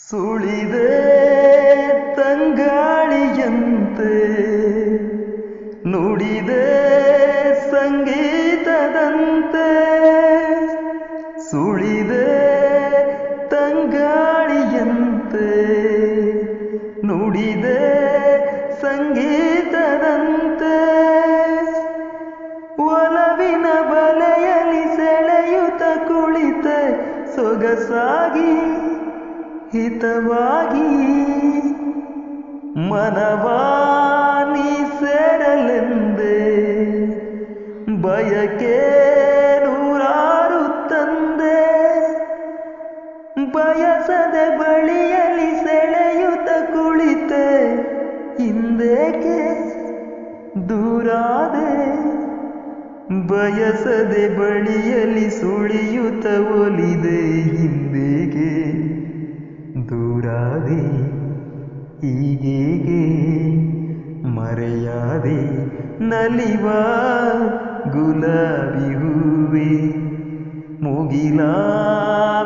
ಸುಳಿದೆ ತಂಗಾಳಿಯಂತೆ ನುಡಿದೆ ಸಂಗೀತದಂತೆ ಸುಳಿದೆ ತಂಗಾಳಿಯಂತೆ ನುಡಿದೆ ಸಂಗೀತದಂತೆ ಒಲವಿನ ಬಲೆಯಲ್ಲಿ ಸೆಳೆಯುತ್ತ ಕುಳಿತೆ ಸೊಗಸಾಗಿ ಹಿತವಾಗಿ ಮನವಾನಿ ಸೇರಲೆಂದೆ ಬಯಕೆ ನೂರಾರು ತಂದೆ ಬಯಸದೆ ಬಳಿಯಲ್ಲಿ ಸೆಳೆಯುತ್ತ ಕುಳಿತೆ ಹಿಂದೇಕೆ ದೂರಾದೆ ಬಯಸದೆ ಬಳಿಯಲ್ಲಿ ಸುಳಿಯುತ್ತ ಒಲಿದೆ ಹಿಂದೇಕೆ ದೂರಾದೆ ಹೀಗೇಗೆ ಮರೆಯಾದೆ ನಲಿವ ಗುಲಾಬಿ ಹೂವೆ ಮುಗಿಲ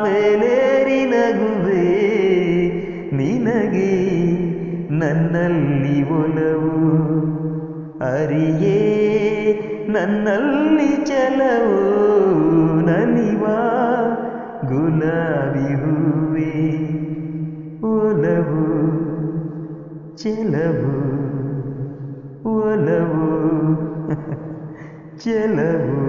ಮೇಲೇರಿ ನಗುವೆ ನಿನಗೆ ನನ್ನಲ್ಲಿ ಒಲವು ಅರಿಯೇ ನನ್ನಲ್ಲಿ ಚಲವು ನಲಿವ ಗುಲಾಬಿ ಹೂವೆ ಒಲವು ಚೆಲವು ಒಲವು ಚೆಲವು